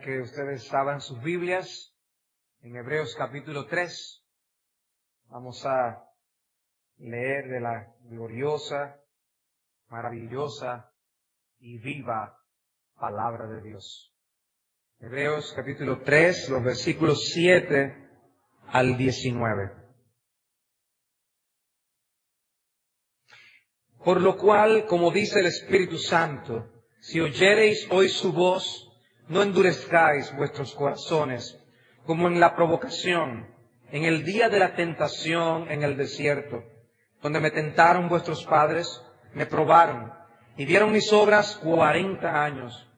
que ustedes abran sus Biblias en Hebreos capítulo 3. Vamos a leer de la gloriosa, maravillosa y viva palabra de Dios. Hebreos capítulo 3, los versículos 7 al 19. Por lo cual, como dice el Espíritu Santo, si oyereis hoy su voz, no endurezcáis vuestros corazones, como en la provocación, en el día de la tentación en el desierto, donde me tentaron vuestros padres, me probaron, y vieron mis obras 40 años.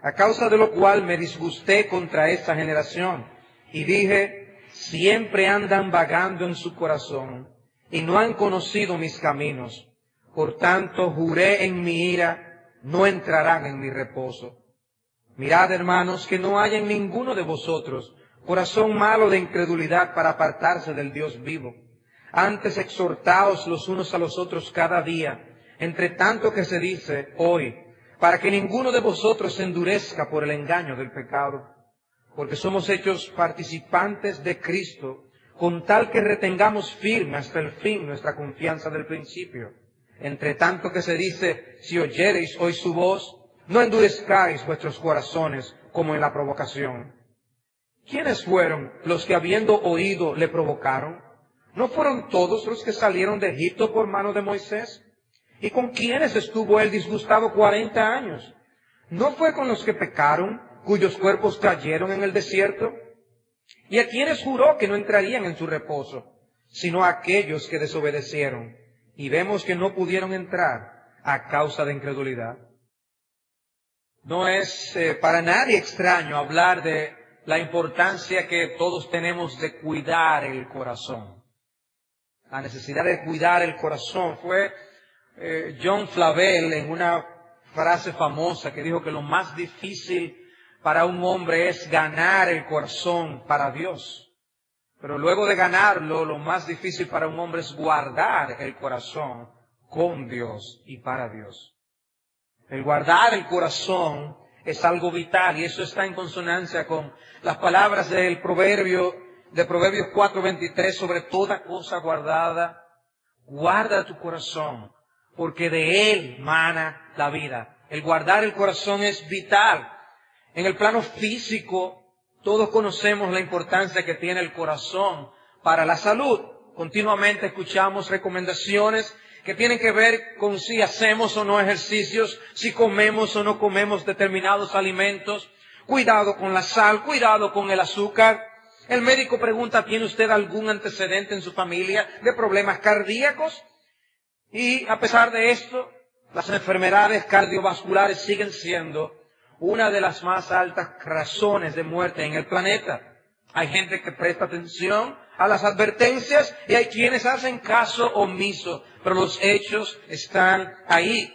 A causa de lo cual me disgusté contra esta generación, y dije, siempre andan vagando en su corazón, y no han conocido mis caminos. Por tanto, juré en mi ira, no entrarán en mi reposo. Mirad, hermanos, que no haya en ninguno de vosotros corazón malo de incredulidad para apartarse del Dios vivo. Antes exhortaos los unos a los otros cada día, entre tanto que se dice hoy, para que ninguno de vosotros se endurezca por el engaño del pecado. Porque somos hechos participantes de Cristo, con tal que retengamos firme hasta el fin nuestra confianza del principio. Entre tanto que se dice, si oyereis hoy su voz, no endurezcáis vuestros corazones como en la provocación. ¿Quiénes fueron los que habiendo oído le provocaron? ¿No fueron todos los que salieron de Egipto por mano de Moisés? ¿Y con quiénes estuvo él disgustado 40 años? ¿No fue con los que pecaron, cuyos cuerpos cayeron en el desierto? ¿Y a quiénes juró que no entrarían en su reposo, sino a aquellos que desobedecieron? Y vemos que no pudieron entrar a causa de incredulidad. No es para nadie extraño hablar de la importancia que todos tenemos de cuidar el corazón. La necesidad de cuidar el corazón. Fue John Flavel en una frase famosa que dijo que lo más difícil para un hombre es ganar el corazón para Dios. Pero luego de ganarlo, lo más difícil para un hombre es guardar el corazón con Dios y para Dios. El guardar el corazón es algo vital y eso está en consonancia con las palabras del Proverbios 4:23, sobre toda cosa guardada, guarda tu corazón, porque de él mana la vida. El guardar el corazón es vital. En el plano físico, todos conocemos la importancia que tiene el corazón para la salud. Continuamente escuchamos recomendaciones que tienen que ver con si hacemos o no ejercicios, si comemos o no comemos determinados alimentos. Cuidado con la sal, cuidado con el azúcar. El médico pregunta, ¿tiene usted algún antecedente en su familia de problemas cardíacos? Y a pesar de esto, las enfermedades cardiovasculares siguen siendo una de las más altas razones de muerte en el planeta. Hay gente que presta atención a las advertencias y hay quienes hacen caso omiso, pero los hechos están ahí.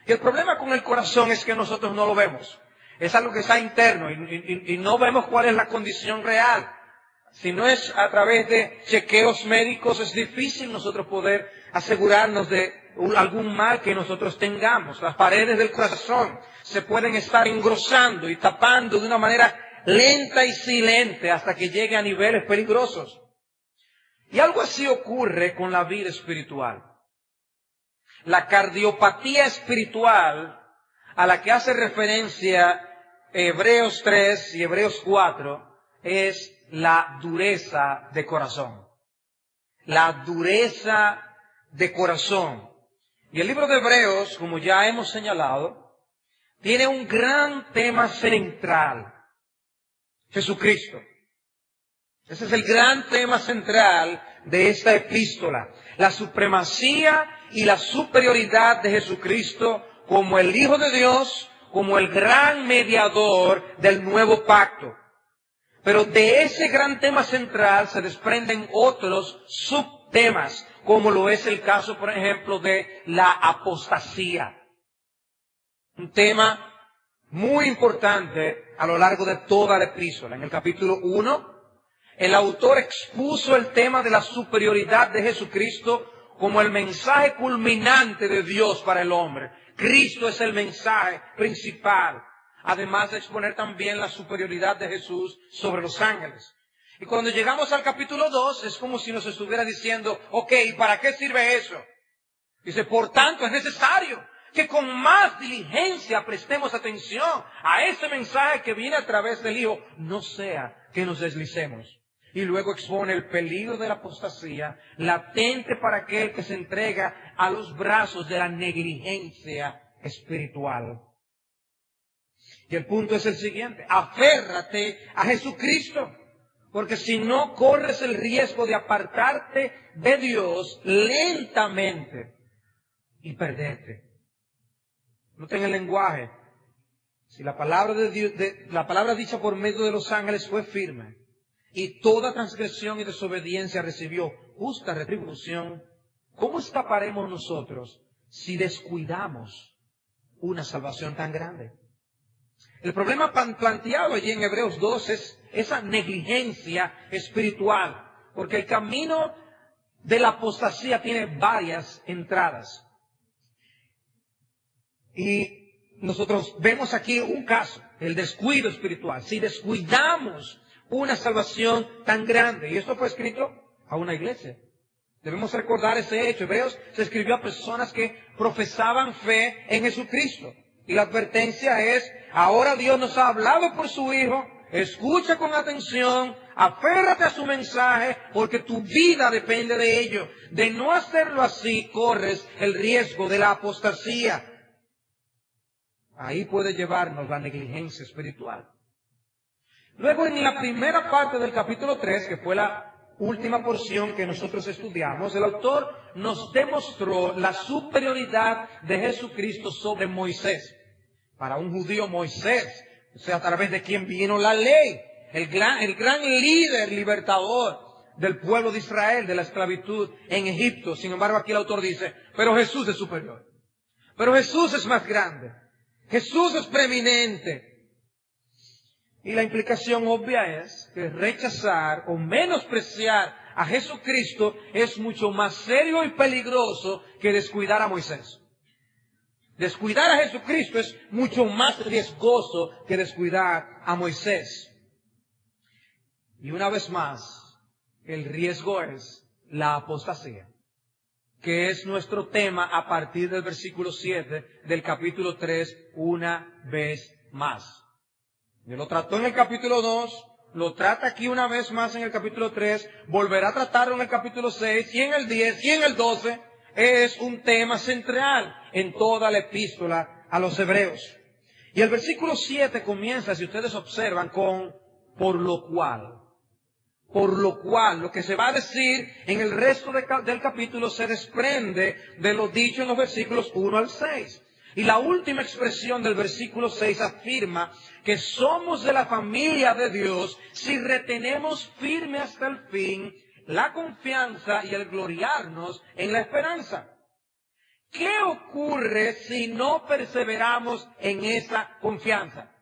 Y el problema con el corazón es que nosotros no lo vemos. Es algo que está interno y no vemos cuál es la condición real. Si no es a través de chequeos médicos, es difícil nosotros poder asegurarnos de algún mal que nosotros tengamos. Las paredes del corazón se pueden estar engrosando y tapando de una manera lenta y silente hasta que llegue a niveles peligrosos. Y algo así ocurre con la vida espiritual. La cardiopatía espiritual a la que hace referencia Hebreos 3 y Hebreos 4 es la dureza de corazón. La dureza de corazón. Y el libro de Hebreos, como ya hemos señalado, tiene un gran tema central. Jesucristo. Ese es el gran tema central de esta epístola. La supremacía y la superioridad de Jesucristo como el Hijo de Dios, como el gran mediador del nuevo pacto. Pero de ese gran tema central se desprenden otros subtemas, como lo es el caso, por ejemplo, de la apostasía. Un tema muy importante a lo largo de toda la epístola. En el capítulo 1, el autor expuso el tema de la superioridad de Jesucristo como el mensaje culminante de Dios para el hombre. Cristo es el mensaje principal. además de exponer también la superioridad de Jesús sobre los ángeles. Y cuando llegamos al capítulo 2, es como si nos estuviera diciendo, ok, ¿para qué sirve eso? Dice, por tanto, es necesario que con más diligencia prestemos atención a ese mensaje que viene a través del Hijo, no sea que nos deslicemos. Y luego expone el peligro de la apostasía, latente para aquel que se entrega a los brazos de la negligencia espiritual. Y el punto es el siguiente, aférrate a Jesucristo, porque si no corres el riesgo de apartarte de Dios lentamente y perderte. Noten el lenguaje. Si la palabra de Dios, la palabra dicha por medio de los ángeles fue firme, y toda transgresión y desobediencia recibió justa retribución, ¿cómo escaparemos nosotros si descuidamos una salvación tan grande? El problema planteado allí en Hebreos 2 es esa negligencia espiritual, porque el camino de la apostasía tiene varias entradas. Y nosotros vemos aquí un caso, el descuido espiritual. Si descuidamos una salvación tan grande, y esto fue escrito a una iglesia. Debemos recordar ese hecho. Hebreos se escribió a personas que profesaban fe en Jesucristo. Y la advertencia es, ahora Dios nos ha hablado por su Hijo, escucha con atención, aférrate a su mensaje, porque tu vida depende de ello. De no hacerlo así, corres el riesgo de la apostasía. Ahí puede llevarnos la negligencia espiritual. Luego, en la primera parte del capítulo 3, que fue la última porción que nosotros estudiamos, el autor nos demostró la superioridad de Jesucristo sobre Moisés. Para un judío, Moisés, o sea, a través de quien vino la ley, el gran líder libertador del pueblo de Israel, de la esclavitud en Egipto. Sin embargo, aquí el autor dice, pero Jesús es superior. Pero Jesús es más grande. Jesús es preeminente. Y la implicación obvia es que rechazar o menospreciar a Jesucristo es mucho más serio y peligroso que descuidar a Moisés. Descuidar a Jesucristo es mucho más riesgoso que descuidar a Moisés. Y una vez más, el riesgo es la apostasía, que es nuestro tema a partir del versículo 7 del capítulo 3, una vez más. Y lo trató en el capítulo 2, lo trata aquí una vez más en el capítulo 3, volverá a tratarlo en el capítulo 6, y en el 10, y en el 12, es un tema central en toda la epístola a los hebreos. Y el versículo 7 comienza, si ustedes observan, con por lo cual. Por lo cual, lo que se va a decir en el resto del capítulo se desprende de lo dicho en los versículos 1 al 6. Y la última expresión del versículo 6 afirma que somos de la familia de Dios si retenemos firme hasta el fin la confianza y el gloriarnos en la esperanza. ¿Qué ocurre si no perseveramos en esa confianza?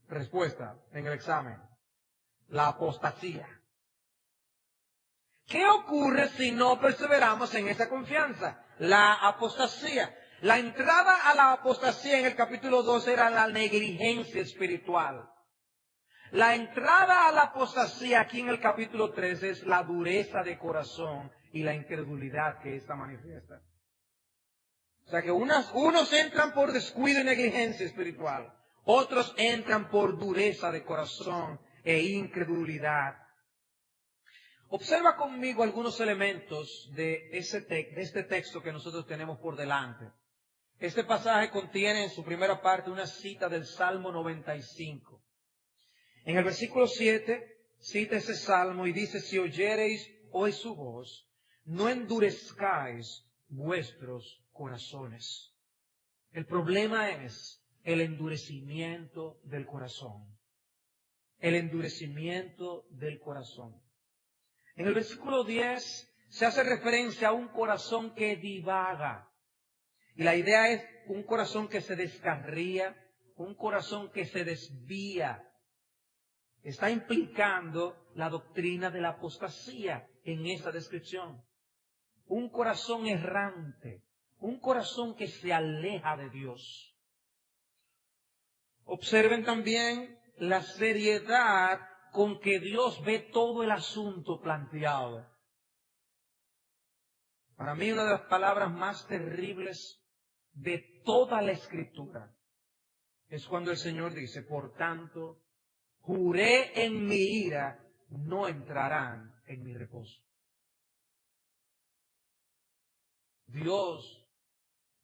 Respuesta en el examen. La apostasía. ¿Qué ocurre si no perseveramos en esa confianza? La apostasía. La entrada a la apostasía en el capítulo 2 era la negligencia espiritual. La entrada a la apostasía aquí en el capítulo 3 es la dureza de corazón y la incredulidad que ésta manifiesta. O sea que unos entran por descuido y negligencia espiritual. Otros entran por dureza de corazón e incredulidad. Observa conmigo algunos elementos de este texto que nosotros tenemos por delante. Este pasaje contiene en su primera parte una cita del Salmo 95. En el versículo 7 cita ese salmo y dice, si oyereis hoy su voz, no endurezcáis vuestros corazones. El problema es el endurecimiento del corazón. El endurecimiento del corazón. En el versículo 10 se hace referencia a un corazón que divaga. Y la idea es un corazón que se descarría, un corazón que se desvía. Está implicando la doctrina de la apostasía en esa descripción. Un corazón errante, un corazón que se aleja de Dios. Observen también la seriedad con que Dios ve todo el asunto planteado. Para mí, una de las palabras más terribles de toda la Escritura es cuando el Señor dice, por tanto, juré en mi ira, no entrarán en mi reposo. Dios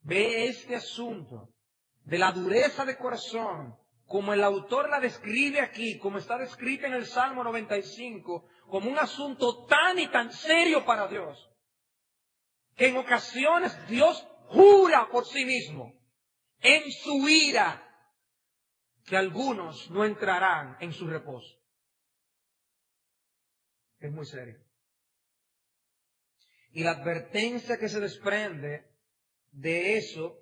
ve este asunto de la dureza de corazón, como el autor la describe aquí, como está descrita en el Salmo 95, como un asunto tan y tan serio para Dios, que en ocasiones Dios jura por sí mismo, en su ira, que algunos no entrarán en su reposo. Es muy serio. Y la advertencia que se desprende de eso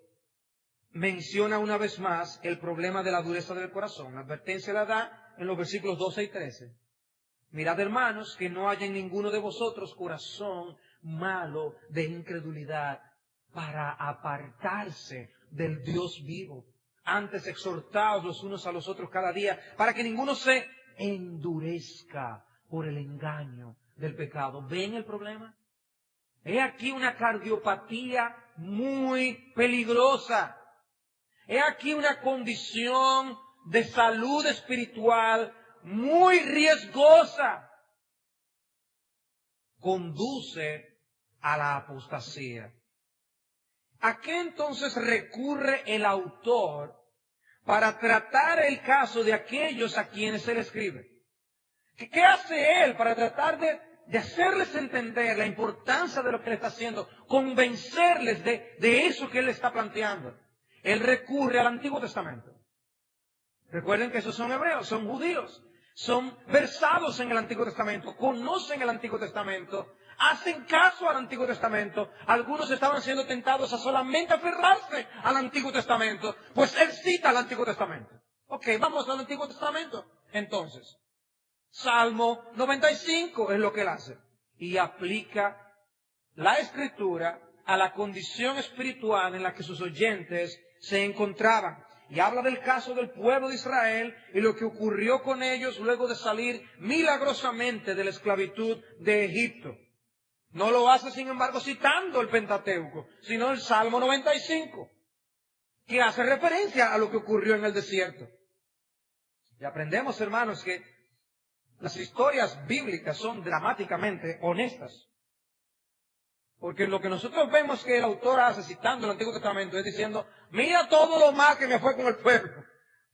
menciona una vez más el problema de la dureza del corazón. La advertencia la da en los versículos 12 y 13. Mirad, hermanos, que no haya en ninguno de vosotros corazón malo de incredulidad para apartarse del Dios vivo. Antes exhortaos los unos a los otros cada día, para que ninguno se endurezca por el engaño del pecado. ¿Ven el problema? He aquí una cardiopatía muy peligrosa. He aquí una condición de salud espiritual muy riesgosa. Conduce a la apostasía. ¿A qué entonces recurre el autor para tratar el caso de aquellos a quienes él escribe? ¿Qué hace él para tratar de hacerles entender la importancia de lo que él está haciendo, convencerles de eso que él está planteando? Él recurre al Antiguo Testamento. Recuerden que esos son hebreos, son judíos, son versados en el Antiguo Testamento, conocen el Antiguo Testamento, hacen caso al Antiguo Testamento. Algunos estaban siendo tentados a solamente aferrarse al Antiguo Testamento, pues él cita al Antiguo Testamento. Ok, vamos al Antiguo Testamento. Entonces, Salmo 95 es lo que él hace. Y aplica la Escritura a la condición espiritual en la que sus oyentes se encontraban. Y habla del caso del pueblo de Israel y lo que ocurrió con ellos luego de salir milagrosamente de la esclavitud de Egipto. No lo hace, sin embargo, citando el Pentateuco, sino el Salmo 95, que hace referencia a lo que ocurrió en el desierto. Y aprendemos, hermanos, que las historias bíblicas son dramáticamente honestas. Porque lo que nosotros vemos que el autor hace citando el Antiguo Testamento es diciendo, mira todo lo mal que me fue con el pueblo.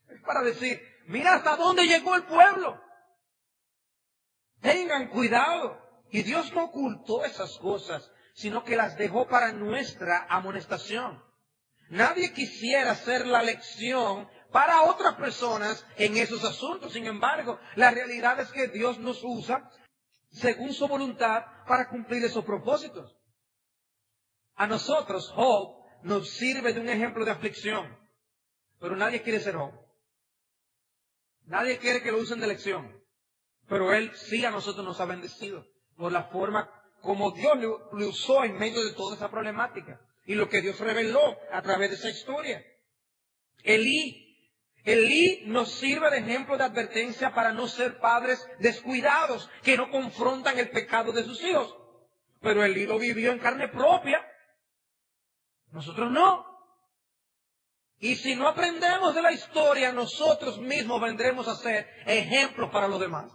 Es para decir, mira hasta dónde llegó el pueblo. Tengan cuidado. Y Dios no ocultó esas cosas, sino que las dejó para nuestra amonestación. Nadie quisiera hacer la lección para otras personas en esos asuntos. Sin embargo, la realidad es que Dios nos usa según su voluntad para cumplir esos propósitos. A nosotros, Job nos sirve de un ejemplo de aflicción, pero nadie quiere ser Job. Nadie quiere que lo usen de lección, pero él sí a nosotros nos ha bendecido por la forma como Dios le usó en medio de toda esa problemática y lo que Dios reveló a través de esa historia. Elí nos sirve de ejemplo de advertencia para no ser padres descuidados que no confrontan el pecado de sus hijos. Pero Elí lo vivió en carne propia. Nosotros no. Y si no aprendemos de la historia, nosotros mismos vendremos a ser ejemplos para los demás.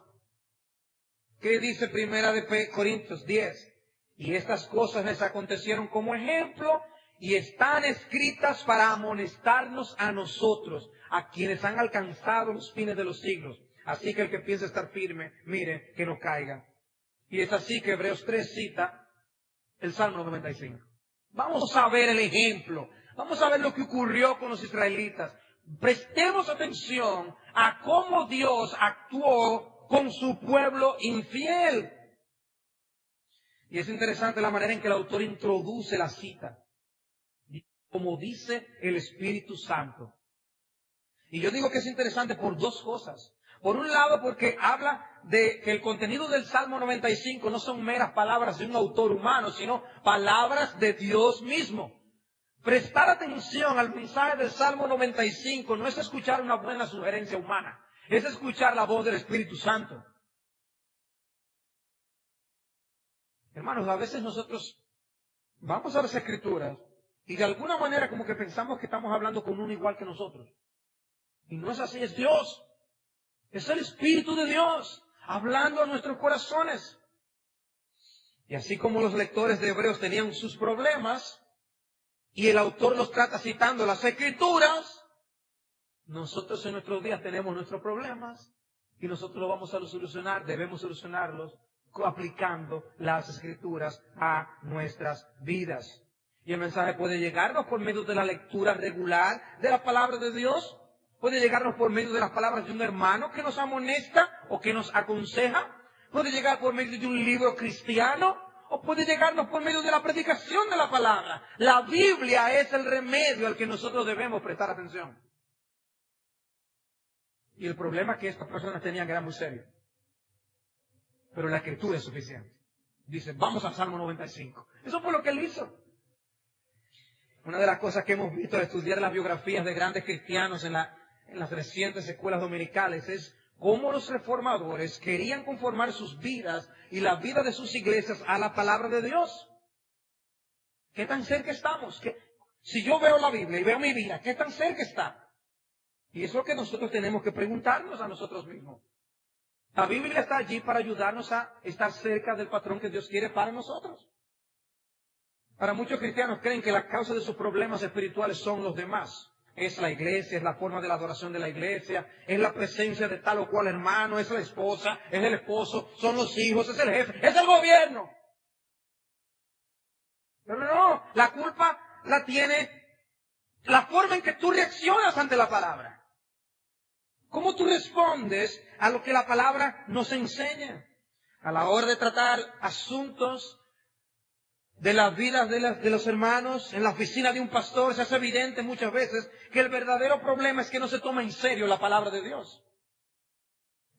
¿Qué dice Primera de Corintios 10? Y estas cosas les acontecieron como ejemplo y están escritas para amonestarnos a nosotros, a quienes han alcanzado los fines de los siglos. Así que el que piensa estar firme, mire que no caiga. Y es así que Hebreos 3 cita el Salmo 95. Vamos a ver el ejemplo. Vamos a ver lo que ocurrió con los israelitas. Prestemos atención a cómo Dios actuó con su pueblo infiel. Y es interesante la manera en que el autor introduce la cita. Como dice el Espíritu Santo. Y yo digo que es interesante por dos cosas. Por un lado, porque habla de que el contenido del Salmo 95 no son meras palabras de un autor humano, sino palabras de Dios mismo. Prestar atención al mensaje del Salmo 95 no es escuchar una buena sugerencia humana, es escuchar la voz del Espíritu Santo. Hermanos, a veces nosotros vamos a las Escrituras y de alguna manera como que pensamos que estamos hablando con uno igual que nosotros. Y no es así, es Dios. Es el Espíritu de Dios hablando a nuestros corazones. Y así como los lectores de Hebreos tenían sus problemas, y el autor los trata citando las Escrituras, nosotros en nuestros días tenemos nuestros problemas y nosotros lo vamos a solucionar, debemos solucionarlos aplicando las Escrituras a nuestras vidas. Y el mensaje puede llegarnos por medio de la lectura regular de la palabra de Dios, puede llegarnos por medio de las palabras de un hermano que nos amonesta o que nos aconseja, puede llegar por medio de un libro cristiano, o puede llegarnos por medio de la predicación de la palabra. La Biblia es el remedio al que nosotros debemos prestar atención. Y el problema que estas personas tenían era muy serio. Pero la Escritura es suficiente. Dice, vamos al Salmo 95. Eso fue lo que él hizo. Una de las cosas que hemos visto al estudiar las biografías de grandes cristianos en las recientes escuelas dominicales es cómo los reformadores querían conformar sus vidas y la vida de sus iglesias a la palabra de Dios. ¿Qué tan cerca estamos? Si yo veo la Biblia y veo mi vida, ¿qué tan cerca está? Y eso es lo que nosotros tenemos que preguntarnos a nosotros mismos. La Biblia está allí para ayudarnos a estar cerca del patrón que Dios quiere para nosotros. Para muchos cristianos creen que la causa de sus problemas espirituales son los demás. Es la iglesia, es la forma de la adoración de la iglesia, es la presencia de tal o cual hermano, es la esposa, es el esposo, son los hijos, es el jefe, es el gobierno. Pero no, la culpa la tiene la forma en que tú reaccionas ante la palabra. ¿Cómo tú respondes a lo que la palabra nos enseña? A la hora de tratar asuntos de las vidas de los hermanos, en la oficina de un pastor, se hace evidente muchas veces que el verdadero problema es que no se toma en serio la palabra de Dios.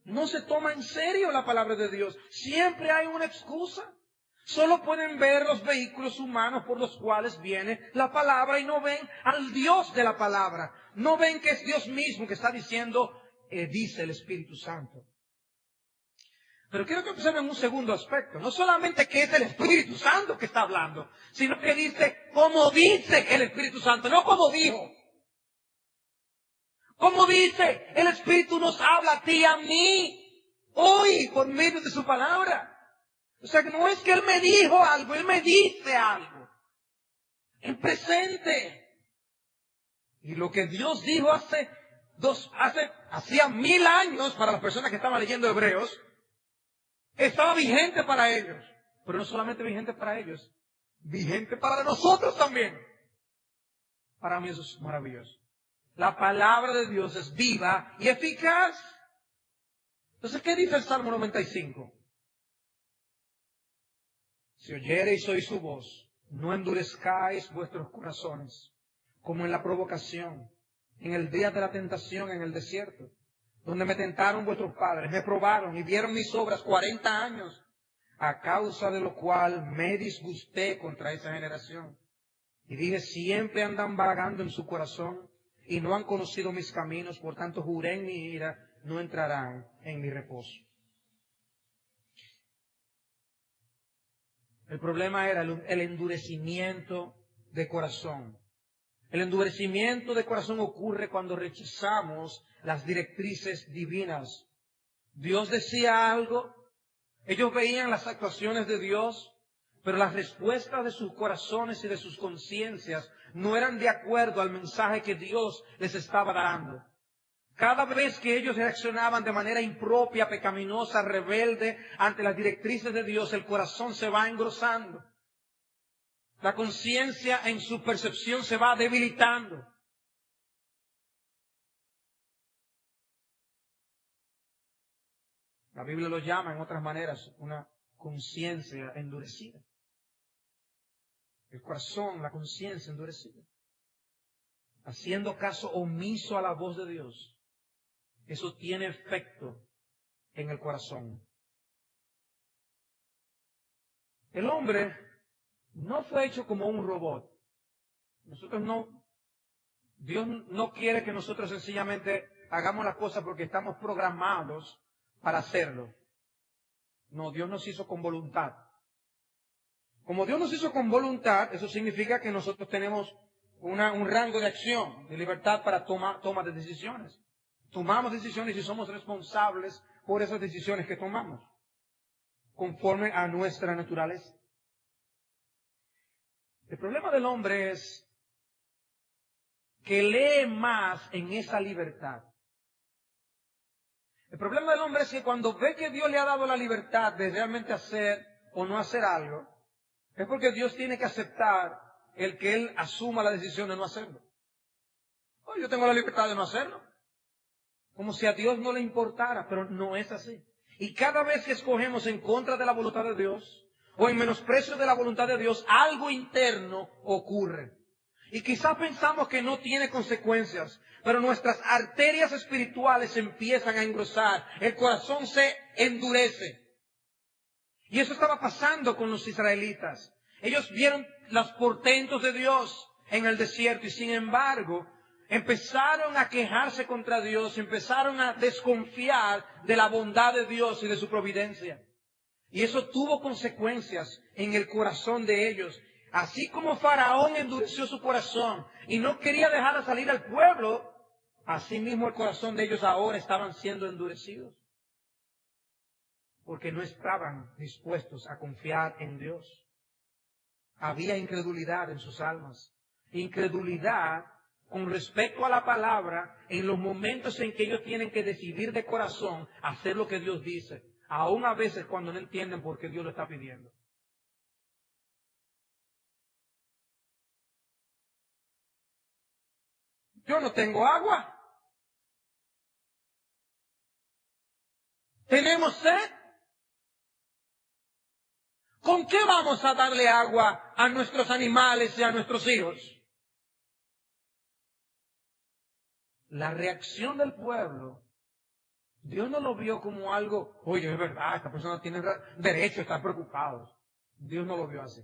No se toma en serio la palabra de Dios. Siempre hay una excusa. Solo pueden ver los vehículos humanos por los cuales viene la palabra y no ven al Dios de la palabra. No ven que es Dios mismo que está diciendo, dice el Espíritu Santo. Pero quiero que observen un segundo aspecto. No solamente que es el Espíritu Santo que está hablando, sino que dice, como dice el Espíritu Santo, no como dijo. Como dice, el Espíritu nos habla a ti y a mí, hoy, por medio de su palabra. O sea, que no es que Él me dijo algo, Él me dice algo. En presente. Y lo que Dios dijo hacía 1000 años para las personas que estaban leyendo Hebreos, estaba vigente para ellos. Pero no solamente vigente para ellos, vigente para nosotros también. Para mí eso es maravilloso. La palabra de Dios es viva y eficaz. Entonces, ¿qué dice el Salmo 95? Si oyereis hoy su voz, no endurezcáis vuestros corazones, como en la provocación, en el día de la tentación en el desierto, donde me tentaron vuestros padres, me probaron y vieron mis obras 40 años, a causa de lo cual me disgusté contra esa generación. Y dije, siempre andan vagando en su corazón y no han conocido mis caminos, por tanto juré en mi ira, no entrarán en mi reposo. El problema era el endurecimiento de corazón. El endurecimiento de corazón ocurre cuando rechazamos las directrices divinas. Dios decía algo, ellos veían las actuaciones de Dios, pero las respuestas de sus corazones y de sus conciencias no eran de acuerdo al mensaje que Dios les estaba dando. Cada vez que ellos reaccionaban de manera impropia, pecaminosa, rebelde ante las directrices de Dios, el corazón se va engrosando. La conciencia en su percepción se va debilitando. La Biblia lo llama en otras maneras una conciencia endurecida. El corazón, la conciencia endurecida. Haciendo caso omiso a la voz de Dios. Eso tiene efecto en el corazón. El hombre no fue hecho como un robot. Dios no quiere que nosotros sencillamente hagamos las cosas porque estamos programados para hacerlo. No, Dios nos hizo con voluntad. Como Dios nos hizo con voluntad, eso significa que nosotros tenemos un rango de acción, de libertad para toma de decisiones. Tomamos decisiones y somos responsables por esas decisiones que tomamos, conforme a nuestra naturaleza. El problema del hombre es que lee más en esa libertad. El problema del hombre es que cuando ve que Dios le ha dado la libertad de realmente hacer o no hacer algo, es porque Dios tiene que aceptar el que Él asuma la decisión de no hacerlo. Oh, yo tengo la libertad de no hacerlo. Como si a Dios no le importara, pero no es así. Y cada vez que escogemos en contra de la voluntad de Dios, o en menosprecio de la voluntad de Dios, algo interno ocurre. Y quizás pensamos que no tiene consecuencias, pero nuestras arterias espirituales empiezan a engrosar, el corazón se endurece. Y eso estaba pasando con los israelitas. Ellos vieron los portentos de Dios en el desierto y sin embargo empezaron a quejarse contra Dios, empezaron a desconfiar de la bondad de Dios y de su providencia. Y eso tuvo consecuencias en el corazón de ellos. Así como Faraón endureció su corazón y no quería dejar salir al pueblo, así mismo el corazón de ellos ahora estaban siendo endurecidos. Porque no estaban dispuestos a confiar en Dios. Había incredulidad en sus almas. Incredulidad con respecto a la palabra en los momentos en que ellos tienen que decidir de corazón hacer lo que Dios dice. Aún a veces cuando no entienden por qué Dios lo está pidiendo. Yo no tengo agua. ¿Tenemos sed? ¿Con qué vamos a darle agua a nuestros animales y a nuestros hijos? La reacción del pueblo, Dios no lo vio como algo, oye, es verdad, esta persona tiene derecho a estar preocupado. Dios no lo vio así.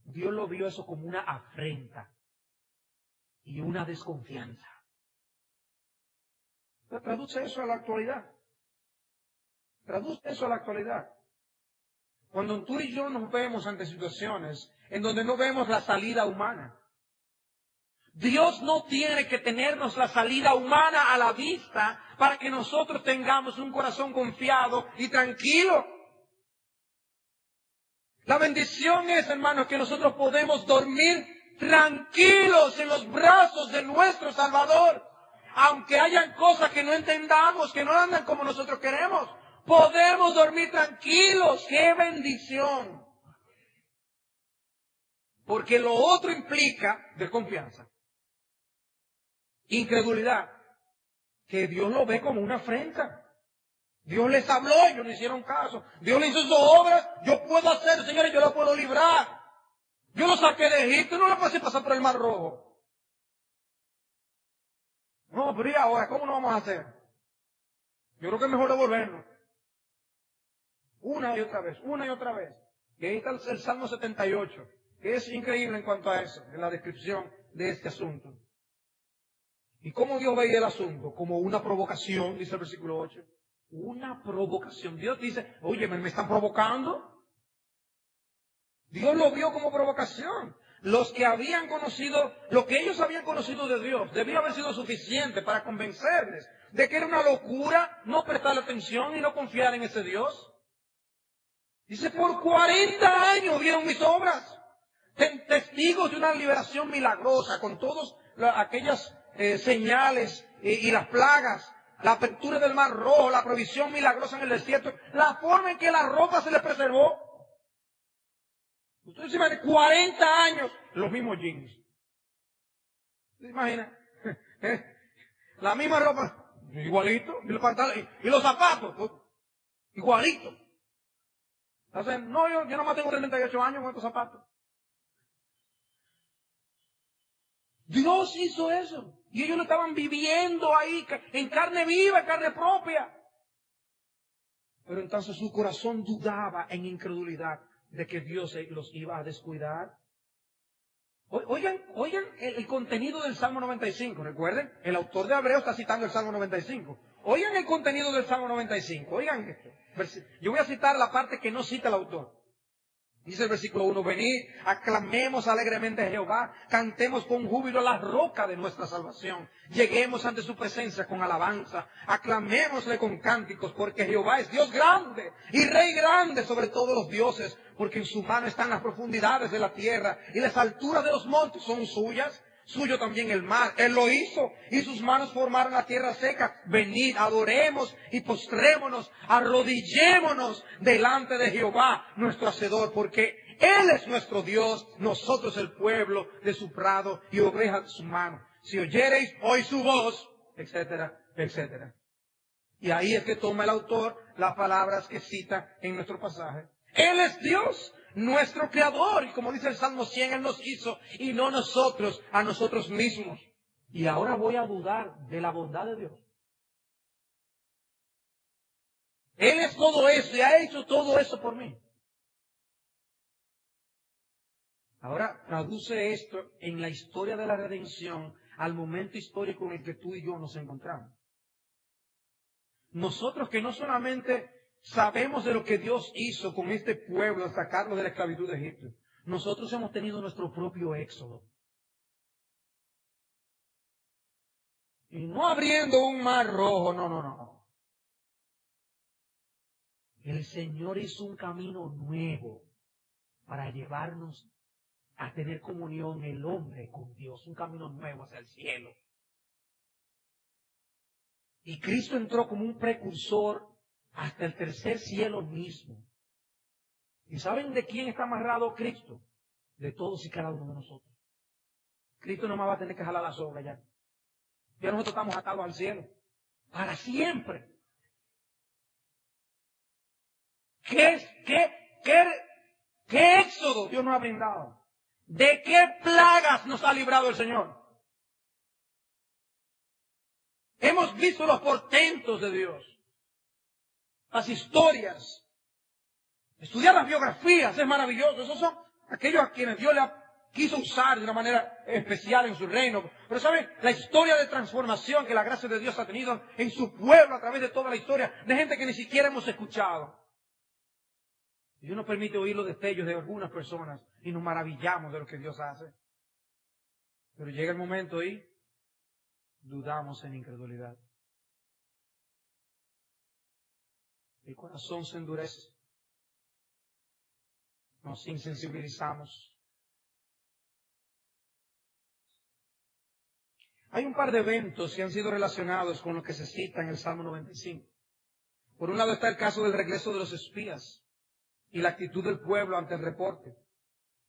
Dios lo vio eso como una afrenta y una desconfianza. Pero traduce eso a la actualidad. Traduce eso a la actualidad. Cuando tú y yo nos vemos ante situaciones en donde no vemos la salida humana. Dios no tiene que tenernos la salida humana a la vista para que nosotros tengamos un corazón confiado y tranquilo. La bendición es, hermanos, que nosotros podemos dormir tranquilos en los brazos de nuestro Salvador. Aunque hayan cosas que no entendamos, que no andan como nosotros queremos, podemos dormir tranquilos. ¡Qué bendición! Porque lo otro implica desconfianza, incredulidad, que Dios lo ve como una afrenta. Dios les habló, ellos no hicieron caso. Dios les hizo sus obras, yo puedo hacer, señores, yo lo puedo librar. Yo lo saqué de Egipto, no lo pasé pasar por el Mar Rojo. No, pero ¿y ahora cómo lo vamos a hacer? Yo creo que es mejor devolverlo. Una y otra vez, una y otra vez. Y ahí está el Salmo 78, que es increíble en cuanto a eso, en la descripción de este asunto. ¿Y cómo Dios veía el asunto? Como una provocación, dice el versículo 8. Una provocación. Dios dice, oye, ¿me están provocando? Dios lo vio como provocación. Los que habían conocido, lo que ellos habían conocido de Dios, debía haber sido suficiente para convencerles de que era una locura no prestarle atención y no confiar en ese Dios. Dice, por 40 años vieron mis obras. Testigos de una liberación milagrosa con todas aquellas señales y las plagas, la apertura del Mar Rojo, la provisión milagrosa en el desierto, la forma en que la ropa se les preservó. Ustedes se imaginan, 40 años, los mismos jeans. ¿Se imaginan? La misma ropa, igualito, y los pantalones, y los zapatos, igualito. Entonces, no, yo nomás tengo 38 años con estos zapatos. Dios hizo eso. Y ellos lo estaban viviendo ahí, en carne viva, en carne propia. Pero entonces su corazón dudaba en incredulidad de que Dios los iba a descuidar. Oigan el contenido del Salmo 95. Recuerden, el autor de Hebreos está citando el Salmo 95. Oigan el contenido del Salmo 95. Oigan esto. Yo voy a citar la parte que no cita el autor. Dice el versículo 1, venid, aclamemos alegremente a Jehová, cantemos con júbilo a la roca de nuestra salvación, lleguemos ante su presencia con alabanza, aclamémosle con cánticos, porque Jehová es Dios grande y Rey grande sobre todos los dioses, porque en su mano están las profundidades de la tierra y las alturas de los montes son suyas. Suyo también el mar, Él lo hizo, y sus manos formaron la tierra seca. Venid, adoremos y postrémonos, arrodillémonos delante de Jehová, nuestro Hacedor, porque Él es nuestro Dios, nosotros el pueblo de su prado y ovejas de su mano. Si oyereis hoy su voz, etcétera, etcétera. Y ahí es que toma el autor las palabras que cita en nuestro pasaje. Él es Dios, nuestro creador, y como dice el Salmo 100, Él nos hizo y no nosotros a nosotros mismos. Y ahora voy a dudar de la bondad de Dios. Él es todo eso y ha hecho todo eso por mí. Ahora traduce esto en la historia de la redención al momento histórico en el que tú y yo nos encontramos. Nosotros que no solamente sabemos de lo que Dios hizo con este pueblo al sacarlo de la esclavitud de Egipto, nosotros hemos tenido nuestro propio éxodo. Y no abriendo un mar rojo, no. El Señor hizo un camino nuevo para llevarnos a tener comunión el hombre con Dios, un camino nuevo hacia el cielo. Y Cristo entró como un precursor hasta el tercer cielo mismo. ¿Y saben de quién está amarrado Cristo? De todos y cada uno de nosotros. Cristo no más va a tener que jalar la soga ya. Ya nosotros estamos atados al cielo. Para siempre. ¿Qué éxodo Dios nos ha brindado? ¿De qué plagas nos ha librado el Señor? Hemos visto los portentos de Dios. Las historias. Estudiar las biografías es maravilloso. Esos son aquellos a quienes Dios le quiso usar de una manera especial en su reino. Pero ¿saben? La historia de transformación que la gracia de Dios ha tenido en su pueblo a través de toda la historia de gente que ni siquiera hemos escuchado. Y Dios nos permite oír los destellos de algunas personas y nos maravillamos de lo que Dios hace. Pero llega el momento y dudamos en incredulidad. El corazón se endurece. Nos insensibilizamos. Hay un par de eventos que han sido relacionados con lo que se cita en el Salmo 95. Por un lado está el caso del regreso de los espías y la actitud del pueblo ante el reporte.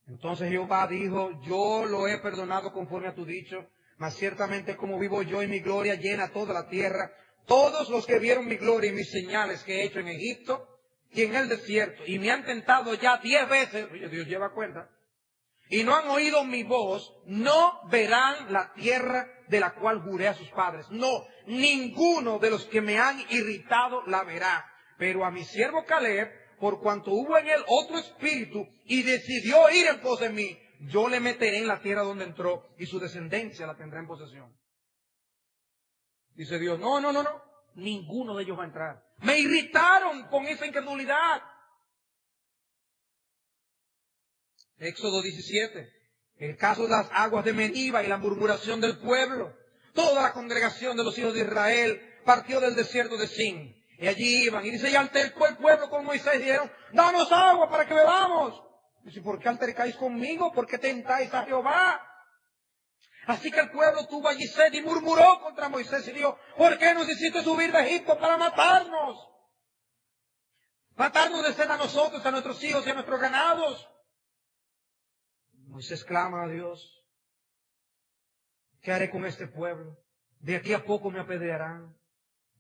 Entonces Jehová dijo, yo lo he perdonado conforme a tu dicho, mas ciertamente como vivo yo y mi gloria llena toda la tierra, todos los que vieron mi gloria y mis señales que he hecho en Egipto y en el desierto, y me han tentado ya 10 veces, oye, Dios lleva cuenta, y no han oído mi voz, no verán la tierra de la cual juré a sus padres. No, ninguno de los que me han irritado la verá. Pero a mi siervo Caleb, por cuanto hubo en él otro espíritu y decidió ir en pos de mí, yo le meteré en la tierra donde entró y su descendencia la tendrá en posesión. Dice Dios, no, ninguno de ellos va a entrar. Me irritaron con esa incredulidad. Éxodo 17, el caso de las aguas de Meriba y la murmuración del pueblo. Toda la congregación de los hijos de Israel partió del desierto de Sin. Y allí iban. Y dice, y altercó el pueblo con Moisés y dijeron, danos agua para que bebamos. Dice, ¿por qué altercáis conmigo? ¿Por qué tentáis a Jehová? Así que el pueblo tuvo allí sed y murmuró contra Moisés y dijo, ¿por qué nos hiciste subir de Egipto para matarnos? Matarnos de sed a nosotros, a nuestros hijos y a nuestros ganados. Moisés clama a Dios, ¿qué haré con este pueblo? De aquí a poco me apedrearán.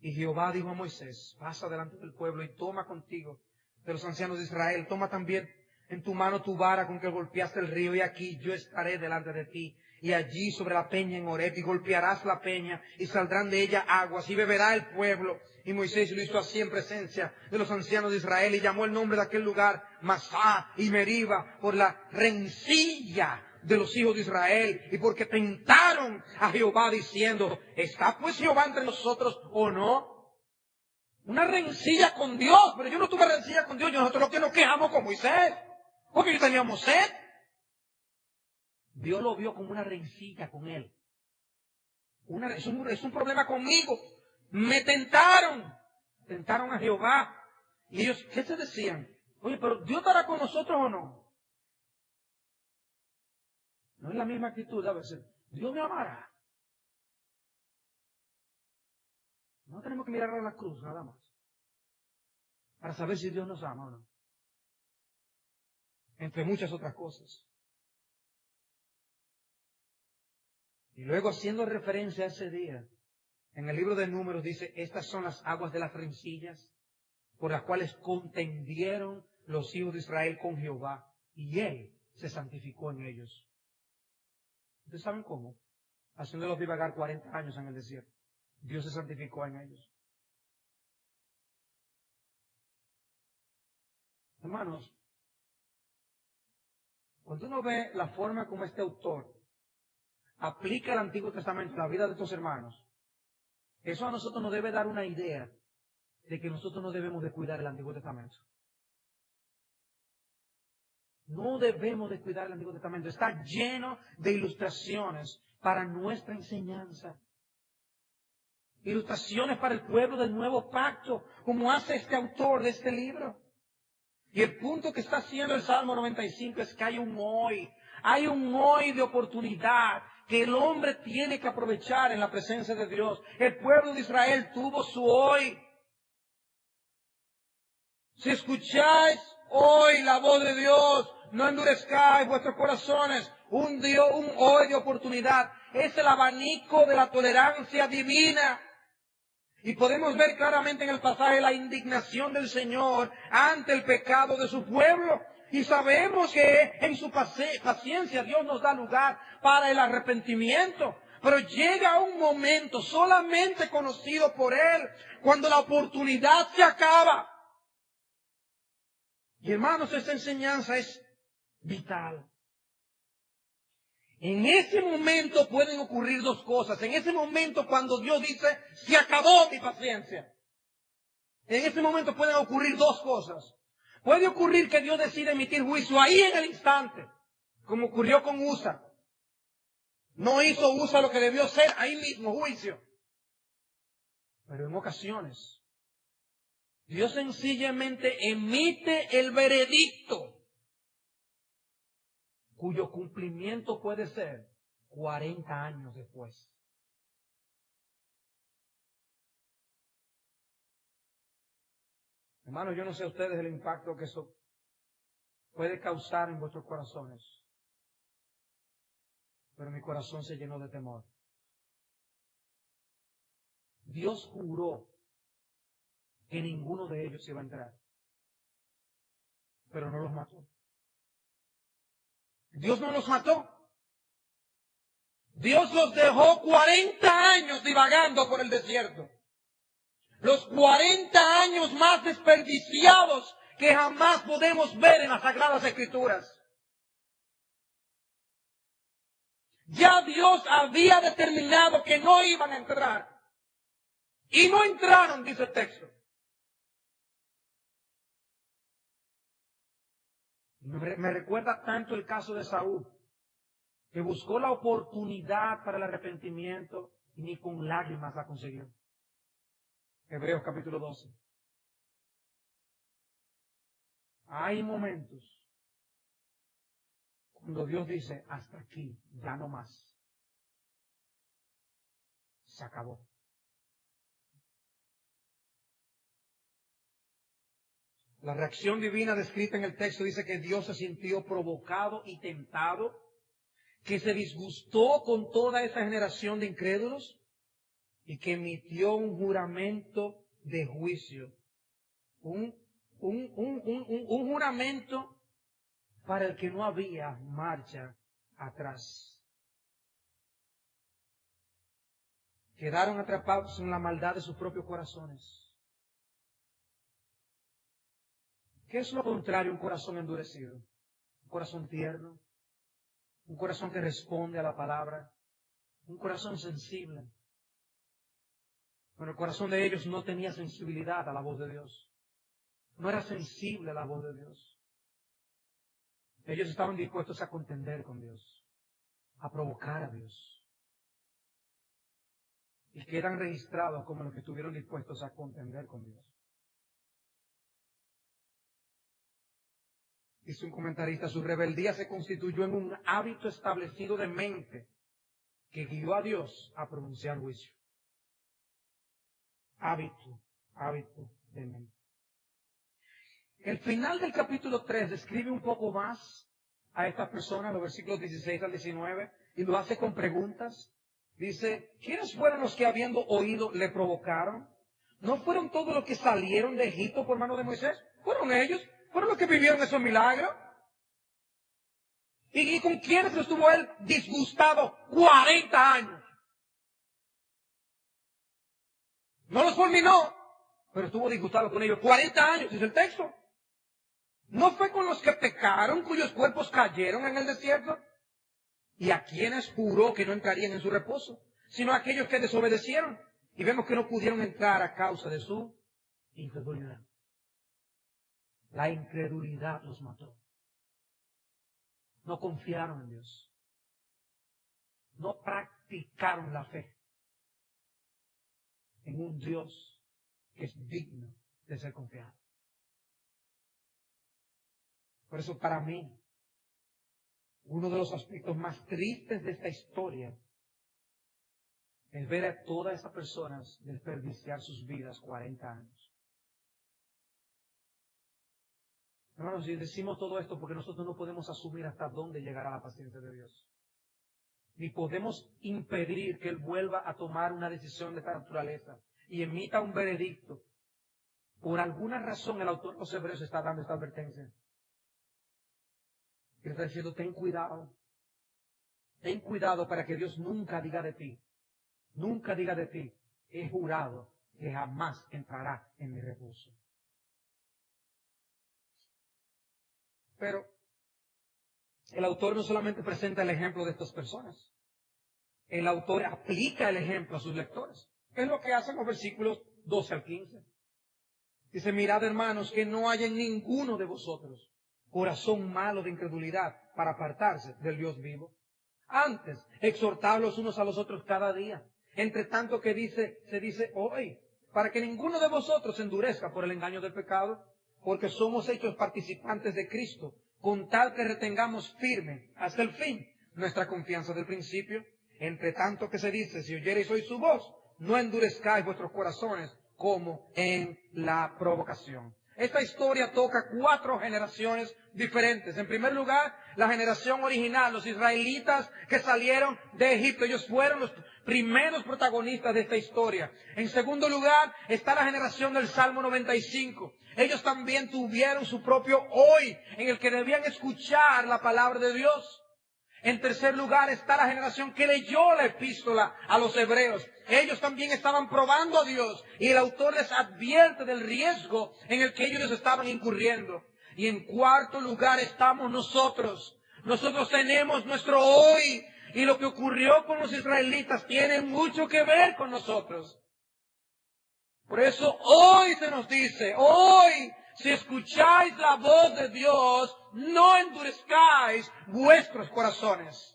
Y Jehová dijo a Moisés, pasa delante del pueblo y toma contigo de los ancianos de Israel, toma también en tu mano tu vara con que golpeaste el río, y aquí yo estaré delante de ti. Y allí sobre la peña en Horeb, y golpearás la peña, y saldrán de ella aguas, y beberá el pueblo. Y Moisés lo hizo así en presencia de los ancianos de Israel, y llamó el nombre de aquel lugar Masá y Meriba, por la rencilla de los hijos de Israel y porque tentaron a Jehová diciendo, ¿está pues Jehová entre nosotros o no? Una rencilla con Dios, pero yo no tuve rencilla con Dios, nosotros lo que nos quejamos con Moisés, porque yo teníamos sed. Dios lo vio como una rencilla con él. Es un problema conmigo. Me tentaron a Jehová. Y ellos, ¿qué se decían? Oye, pero ¿Dios estará con nosotros o no? No es la misma actitud a veces. Dios me amará. No tenemos que mirar a la cruz nada más para saber si Dios nos ama o no. Entre muchas otras cosas. Y luego haciendo referencia a ese día, en el libro de Números dice, estas son las aguas de las rencillas por las cuales contendieron los hijos de Israel con Jehová, y Él se santificó en ellos. ¿Ustedes saben cómo? Haciéndolos divagar 40 años en el desierto. Dios se santificó en ellos. Hermanos, cuando uno ve la forma como este autor aplica el Antiguo Testamento en la vida de estos hermanos, eso a nosotros nos debe dar una idea de que nosotros no debemos descuidar el Antiguo Testamento. No debemos descuidar el Antiguo Testamento. Está lleno de ilustraciones para nuestra enseñanza. Ilustraciones para el pueblo del nuevo pacto, como hace este autor de este libro. Y el punto que está haciendo el Salmo 95 es que hay un hoy de oportunidad que el hombre tiene que aprovechar en la presencia de Dios. El pueblo de Israel tuvo su hoy. Si escucháis hoy la voz de Dios, no endurezcáis vuestros corazones. Un hoy de oportunidad. Es el abanico de la tolerancia divina. Y podemos ver claramente en el pasaje la indignación del Señor ante el pecado de su pueblo. Y sabemos que en su paciencia Dios nos da lugar para el arrepentimiento. Pero llega un momento solamente conocido por Él, cuando la oportunidad se acaba. Y hermanos, esta enseñanza es vital. En ese momento pueden ocurrir dos cosas. En ese momento cuando Dios dice, se acabó mi paciencia. En ese momento pueden ocurrir dos cosas. Puede ocurrir que Dios decida emitir juicio ahí en el instante, como ocurrió con Usa. No hizo Usa lo que debió ser, ahí mismo juicio. Pero en ocasiones, Dios sencillamente emite el veredicto, cuyo cumplimiento puede ser 40 años después. Hermanos, yo no sé a ustedes el impacto que eso puede causar en vuestros corazones, pero mi corazón se llenó de temor. Dios juró que ninguno de ellos iba a entrar, pero no los mató. Dios no los mató. Dios los dejó 40 años divagando por el desierto. Los 40 años más desperdiciados que jamás podemos ver en las Sagradas Escrituras. Ya Dios había determinado que no iban a entrar. Y no entraron, dice el texto. Me recuerda tanto el caso de Saúl, que buscó la oportunidad para el arrepentimiento y ni con lágrimas la consiguió. Hebreos capítulo 12. Hay momentos cuando Dios dice, hasta aquí, ya no más. Se acabó. La reacción divina descrita en el texto dice que Dios se sintió provocado y tentado, que se disgustó con toda esa generación de incrédulos y que emitió un juramento de juicio. Un juramento para el que no había marcha atrás. Quedaron atrapados en la maldad de sus propios corazones. ¿Qué es lo contrario a un corazón endurecido? Un corazón tierno, un corazón que responde a la palabra, un corazón sensible. Pero el corazón de ellos no tenía sensibilidad a la voz de Dios. No era sensible a la voz de Dios. Ellos estaban dispuestos a contender con Dios, a provocar a Dios. Y quedan registrados como los que estuvieron dispuestos a contender con Dios. Dice un comentarista, su rebeldía se constituyó en un hábito establecido de mente que guió a Dios a pronunciar juicio. Hábito de mente. El final del capítulo 3 describe un poco más a estas personas, los versículos 16 al 19, y lo hace con preguntas. Dice, ¿quiénes fueron los que habiendo oído le provocaron? ¿No fueron todos los que salieron de Egipto por mano de Moisés? ¿Fueron ellos? ¿Fueron los que vivieron esos milagros? ¿Y con quiénes estuvo él disgustado 40 años? No los fulminó, pero estuvo disgustado con ellos 40 años, dice el texto. ¿No fue con los que pecaron, cuyos cuerpos cayeron en el desierto? ¿Y a quienes juró que no entrarían en su reposo? Sino a aquellos que desobedecieron. Y vemos que no pudieron entrar a causa de su incredulidad. La incredulidad los mató. No confiaron en Dios. No practicaron la fe en un Dios que es digno de ser confiado. Por eso para mí, uno de los aspectos más tristes de esta historia es ver a todas esas personas desperdiciar sus vidas 40 años. Hermanos, y decimos todo esto porque nosotros no podemos asumir hasta dónde llegará la paciencia de Dios. Ni podemos impedir que Él vuelva a tomar una decisión de esta naturaleza y emita un veredicto. Por alguna razón el autor de los Hebreos está dando esta advertencia. Y está diciendo, ten cuidado. Ten cuidado para que Dios nunca diga de ti, he jurado que jamás entrará en mi reposo. Pero el autor no solamente presenta el ejemplo de estas personas, el autor aplica el ejemplo a sus lectores. ¿Qué es lo que hacen los versículos 12 al 15? Dice, mirad hermanos, que no haya en ninguno de vosotros corazón malo de incredulidad para apartarse del Dios vivo. Antes, exhortad los unos a los otros cada día, entre tanto que se dice hoy, para que ninguno de vosotros se endurezca por el engaño del pecado, porque somos hechos participantes de Cristo, con tal que retengamos firme hasta el fin nuestra confianza del principio. Entre tanto que se dice, si oyereis hoy su voz, no endurezcáis vuestros corazones como en la provocación. Esta historia toca 4 generaciones diferentes. En primer lugar, la generación original, los israelitas que salieron de Egipto. Ellos fueron los primeros protagonistas de esta historia. En segundo lugar, está la generación del Salmo 95. Ellos también tuvieron su propio hoy, en el que debían escuchar la palabra de Dios. En tercer lugar está la generación que leyó la epístola a los hebreos. Ellos también estaban probando a Dios y el autor les advierte del riesgo en el que ellos estaban incurriendo. Y en cuarto lugar estamos nosotros. Nosotros tenemos nuestro hoy y lo que ocurrió con los israelitas tiene mucho que ver con nosotros. Por eso hoy se nos dice, hoy, si escucháis la voz de Dios, no endurezcáis vuestros corazones.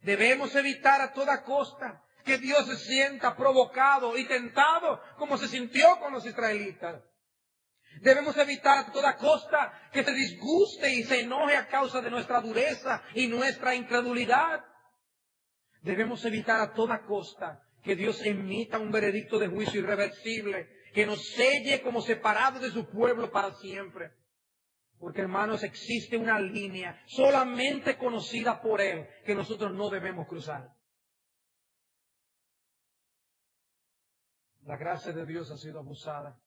Debemos evitar a toda costa que Dios se sienta provocado y tentado como se sintió con los israelitas. Debemos evitar a toda costa que se disguste y se enoje a causa de nuestra dureza y nuestra incredulidad. Debemos evitar a toda costa que Dios emita un veredicto de juicio irreversible, que nos selle como separados de su pueblo para siempre. Porque, hermanos, existe una línea solamente conocida por Él que nosotros no debemos cruzar. La gracia de Dios ha sido abusada.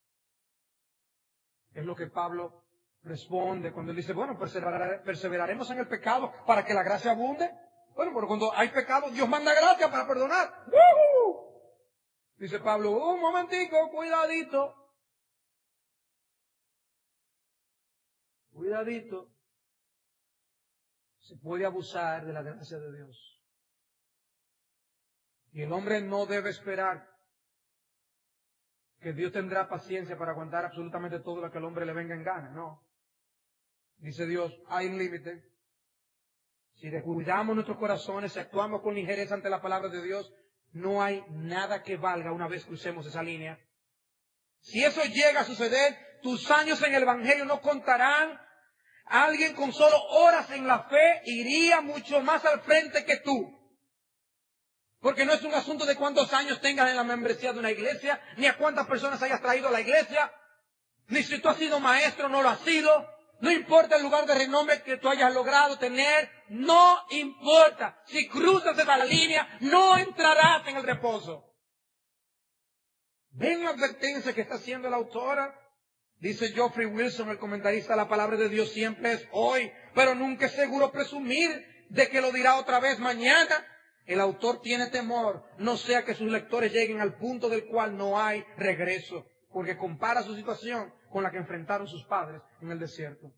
Es lo que Pablo responde cuando él dice, bueno, perseveraremos en el pecado para que la gracia abunde. Bueno, pero cuando hay pecado, Dios manda gracia para perdonar. Dice Pablo, un momentico, cuidadito. Cuidadito. se puede abusar de la gracia de Dios. Y el hombre no debe esperar que Dios tendrá paciencia para aguantar absolutamente todo lo que al hombre le venga en gana. No. Dice Dios, hay un límite. Si descuidamos nuestros corazones, si actuamos con ligereza ante la palabra de Dios, no hay nada que valga una vez crucemos esa línea. Si eso llega a suceder, tus años en el Evangelio no contarán. Alguien con solo horas en la fe iría mucho más al frente que tú. Porque no es un asunto de cuántos años tengas en la membresía de una iglesia, ni a cuántas personas hayas traído a la iglesia, ni si tú has sido maestro o no lo has sido. No importa el lugar de renombre que tú hayas logrado tener, no importa. Si cruzas esa línea, no entrarás en el reposo. ¿Ven la advertencia que está haciendo la autora? Dice Geoffrey Wilson, el comentarista, la palabra de Dios siempre es hoy, pero nunca es seguro presumir de que lo dirá otra vez mañana. El autor tiene temor, no sea que sus lectores lleguen al punto del cual no hay regreso, porque compara su situación con la que enfrentaron sus padres en el desierto.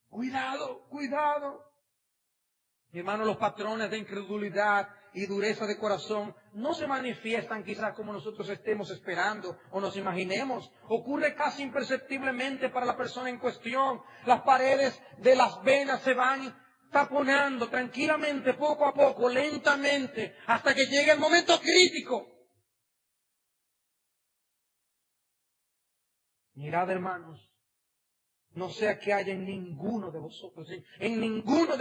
Cuidado, cuidado. Mi hermano, los patrones de incredulidad y dureza de corazón no se manifiestan quizás como nosotros estemos esperando o nos imaginemos. Ocurre casi imperceptiblemente para la persona en cuestión. Las paredes de las venas se van taponando tranquilamente, poco a poco, lentamente, hasta que llegue el momento crítico. Mirad, hermanos, no sea que haya en ninguno de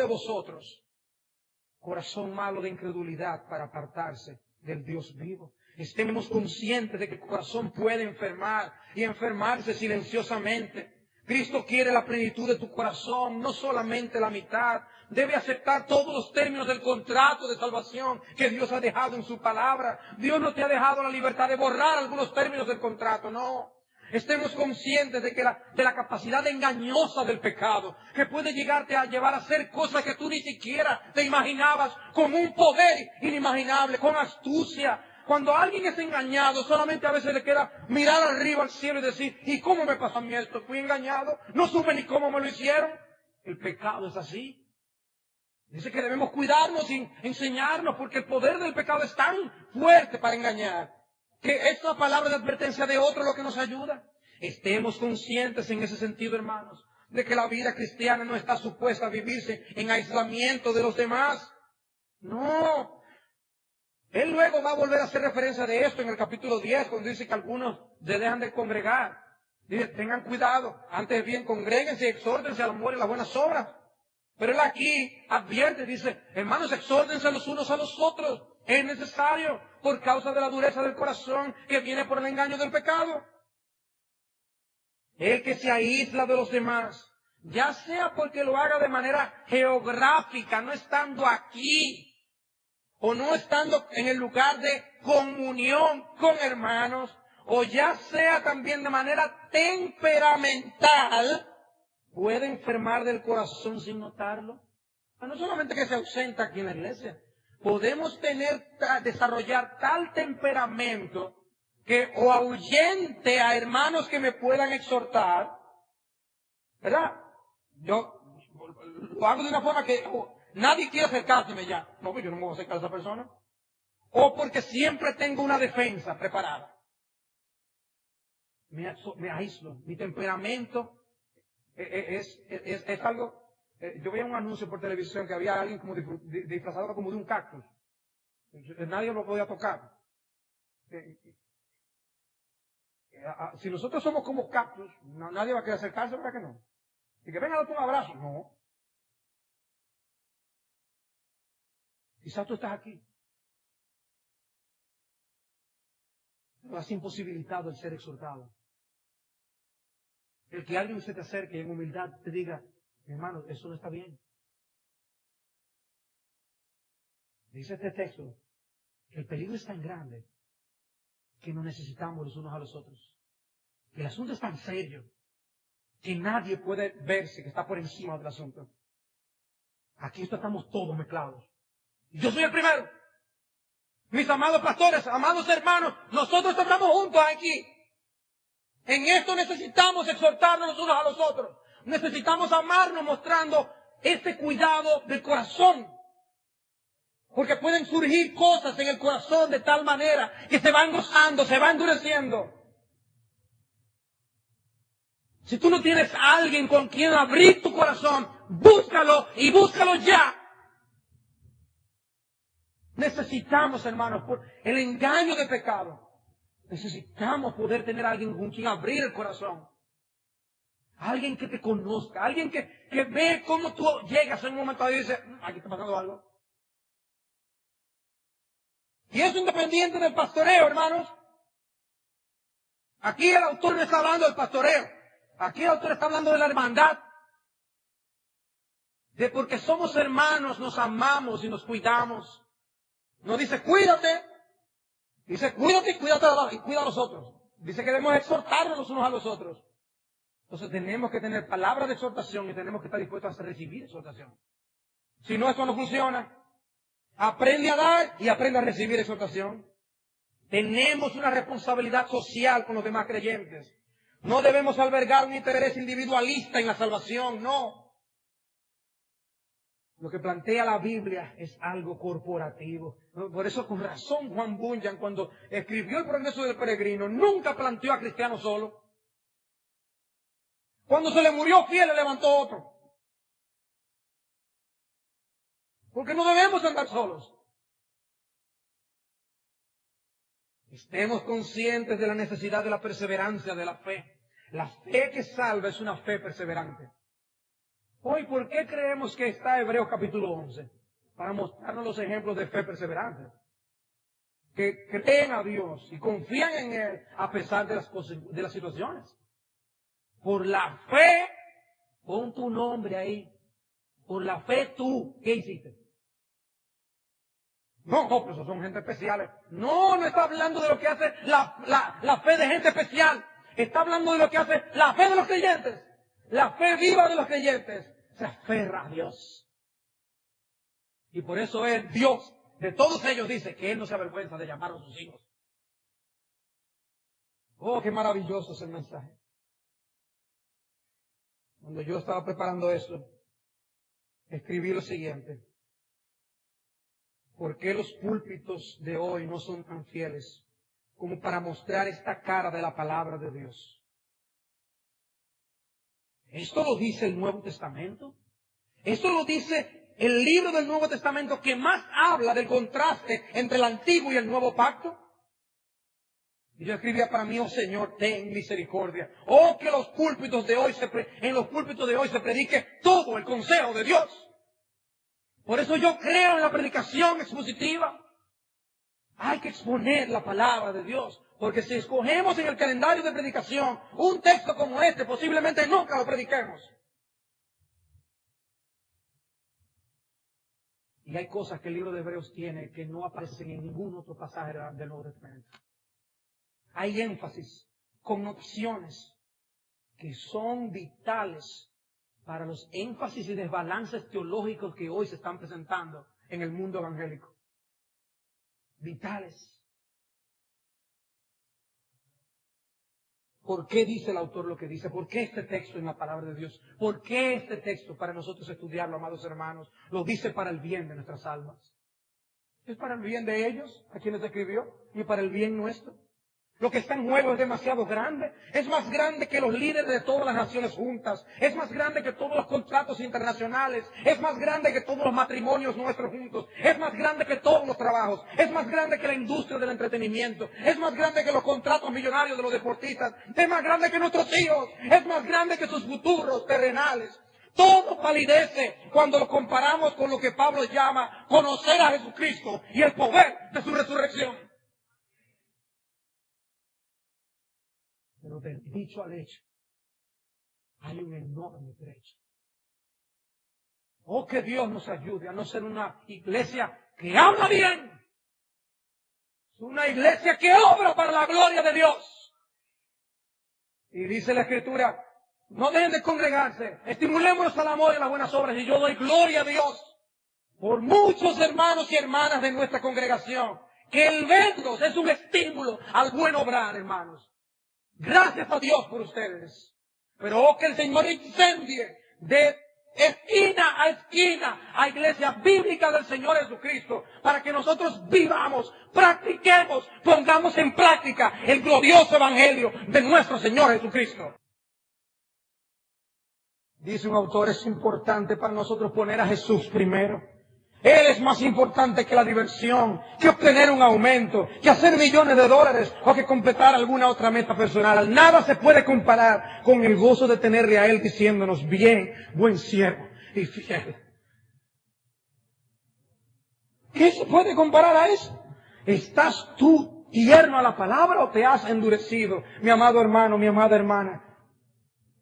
vosotros, corazón malo de incredulidad para apartarse del Dios vivo. Estemos conscientes de que el corazón puede enfermar y enfermarse silenciosamente. Cristo quiere la plenitud de tu corazón, no solamente la mitad. Debe aceptar todos los términos del contrato de salvación que Dios ha dejado en su palabra. Dios no te ha dejado la libertad de borrar algunos términos del contrato, no. Estemos conscientes de la capacidad engañosa del pecado, que puede llegarte a llevar a hacer cosas que tú ni siquiera te imaginabas, con un poder inimaginable, con astucia. Cuando alguien es engañado, solamente a veces le queda mirar arriba al cielo y decir, ¿y cómo me pasó a mí esto? Fui engañado, no supe ni cómo me lo hicieron. El pecado es así. Dice que debemos cuidarnos y enseñarnos, porque el poder del pecado es tan fuerte para engañar, que esta palabra de advertencia de otro es lo que nos ayuda. Estemos conscientes en ese sentido, hermanos, de que la vida cristiana no está supuesta a vivirse en aislamiento de los demás. No. Él luego va a volver a hacer referencia de esto en el capítulo 10, cuando dice que algunos se dejan de congregar. Dice, tengan cuidado, antes bien congréguense y exhórtense al amor y las buenas obras. Pero él aquí advierte, dice, hermanos, exhórtense los unos a los otros. Es necesario por causa de la dureza del corazón que viene por el engaño del pecado. El que se aísla de los demás, ya sea porque lo haga de manera geográfica, no estando aquí, o no estando en el lugar de comunión con hermanos, o ya sea también de manera temperamental, puede enfermar del corazón sin notarlo. No solamente que se ausenta aquí en la iglesia, podemos desarrollar tal temperamento que o ahuyente a hermanos que me puedan exhortar, ¿verdad? Yo lo hago de una forma que nadie quiere acercárseme ya. No, pues yo no me voy a acercar a esa persona. O porque siempre tengo una defensa preparada. Me aíslo. Mi temperamento es algo. Yo veía un anuncio por televisión que había alguien como disfrazado como de un cactus. Nadie lo podía tocar. Si nosotros somos como cactus, nadie va a querer acercarse, ¿verdad que no? Y que venga a darte un abrazo. No. Quizás tú estás aquí. Pero has imposibilitado el ser exhortado. El que alguien se te acerque y en humildad te diga, hermano, eso no está bien. Dice este texto, que el peligro es tan grande que no necesitamos los unos a los otros. El asunto es tan serio que nadie puede verse que está por encima del asunto. Aquí estamos todos mezclados. Yo soy el primero. Mis amados pastores, amados hermanos, nosotros estamos juntos aquí. En esto necesitamos exhortarnos los unos a los otros. Necesitamos amarnos mostrando ese cuidado del corazón. Porque pueden surgir cosas en el corazón de tal manera que se van gozando, se van endureciendo. Si tú no tienes a alguien con quien abrir tu corazón, búscalo y búscalo ya. Necesitamos, hermanos, por el engaño del pecado. Necesitamos poder tener a alguien con quien abrir el corazón. Alguien que te conozca, alguien que ve cómo tú llegas en un momento y dices, aquí está pasando algo. Y eso independiente del pastoreo, hermanos. Aquí el autor no está hablando del pastoreo. Aquí el autor está hablando de la hermandad. De porque somos hermanos, nos amamos y nos cuidamos. No dice cuídate. Dice cuídate y cuida a los otros. Dice que debemos exhortarnos los unos a los otros. Entonces tenemos que tener palabras de exhortación y tenemos que estar dispuestos a recibir exhortación. Si no, esto no funciona. Aprende a dar y aprende a recibir exhortación. Tenemos una responsabilidad social con los demás creyentes. No debemos albergar un interés individualista en la salvación, no. Lo que plantea la Biblia es algo corporativo. Por eso, con razón, Juan Bunyan, cuando escribió El progreso del peregrino, nunca planteó a cristiano solo. Cuando se le murió fiel, le levantó otro. Porque no debemos andar solos. Estemos conscientes de la necesidad de la perseverancia de la fe. La fe que salva es una fe perseverante. Hoy, ¿por qué creemos que está Hebreos capítulo 11? Para mostrarnos los ejemplos de fe perseverante. Que creen a Dios y confían en Él a pesar de las situaciones. Por la fe, pon tu nombre ahí. Por la fe tú, ¿qué hiciste? No, pero esos son gente especiales. No, no está hablando de lo que hace la fe de gente especial. Está hablando de lo que hace la fe de los creyentes. La fe viva de los creyentes. Se aferra a Dios. Y por eso es Dios, de todos ellos, dice que Él no se avergüenza de llamar a sus hijos. Oh, qué maravilloso es el mensaje. Cuando yo estaba preparando eso, escribí lo siguiente. ¿Por qué los púlpitos de hoy no son tan fieles como para mostrar esta cara de la palabra de Dios? ¿Esto lo dice el Nuevo Testamento? ¿Esto lo dice el libro del Nuevo Testamento que más habla del contraste entre el Antiguo y el Nuevo Pacto? Y yo escribía para mí, oh Señor, ten misericordia. Oh, que en los púlpitos de hoy se predique todo el consejo de Dios. Por eso yo creo en la predicación expositiva. Hay que exponer la palabra de Dios. Porque si escogemos en el calendario de predicación un texto como este, posiblemente nunca lo prediquemos. Y hay cosas que el libro de Hebreos tiene que no aparecen en ningún otro pasaje del Nuevo Testamento. Hay énfasis, connotaciones que son vitales para los énfasis y desbalances teológicos que hoy se están presentando en el mundo evangélico. Vitales. ¿Por qué dice el autor lo que dice? ¿Por qué este texto en la palabra de Dios? ¿Por qué este texto para nosotros estudiarlo, amados hermanos? Lo dice para el bien de nuestras almas. Es para el bien de ellos, a quienes escribió, y para el bien nuestro. Lo que está en juego es demasiado grande. Es más grande que los líderes de todas las naciones juntas. Es más grande que todos los contratos internacionales. Es más grande que todos los matrimonios nuestros juntos. Es más grande que todos los trabajos. Es más grande que la industria del entretenimiento. Es más grande que los contratos millonarios de los deportistas. Es más grande que nuestros hijos. Es más grande que sus futuros terrenales. Todo palidece cuando lo comparamos con lo que Pablo llama conocer a Jesucristo y el poder de su resurrección. Pero del dicho al hecho, hay un enorme trecho. Oh, que Dios nos ayude a no ser una iglesia que habla bien. Una iglesia que obra para la gloria de Dios. Y dice la Escritura, no dejen de congregarse, estimulémonos al amor y a las buenas obras. Y yo doy gloria a Dios por muchos hermanos y hermanas de nuestra congregación, que el verlos es un estímulo al buen obrar, hermanos. Gracias a Dios por ustedes. Pero que el Señor incendie de esquina a esquina, a iglesia bíblica del Señor Jesucristo, para que nosotros vivamos, practiquemos, pongamos en práctica el glorioso evangelio de nuestro Señor Jesucristo. Dice un autor, es importante para nosotros poner a Jesús primero. Él es más importante que la diversión, que obtener un aumento, que hacer millones de dólares o que completar alguna otra meta personal. Nada se puede comparar con el gozo de tenerle a Él diciéndonos, bien, buen siervo y fiel. ¿Qué se puede comparar a eso? ¿Estás tú tierno a la palabra o te has endurecido? Mi amado hermano, mi amada hermana.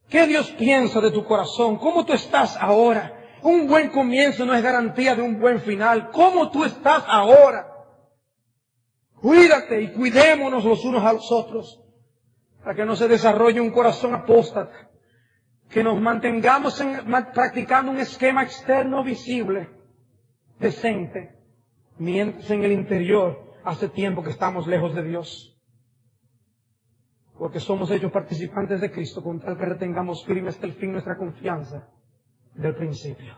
¿Qué Dios piensa de tu corazón? ¿Cómo tú estás ahora? Un buen comienzo no es garantía de un buen final. ¿Cómo tú estás ahora? Cuídate y cuidémonos los unos a los otros para que no se desarrolle un corazón apóstata. Que nos mantengamos practicando un esquema externo visible, decente, mientras en el interior hace tiempo que estamos lejos de Dios. Porque somos hechos participantes de Cristo con tal que retengamos firme hasta el fin nuestra confianza del principio.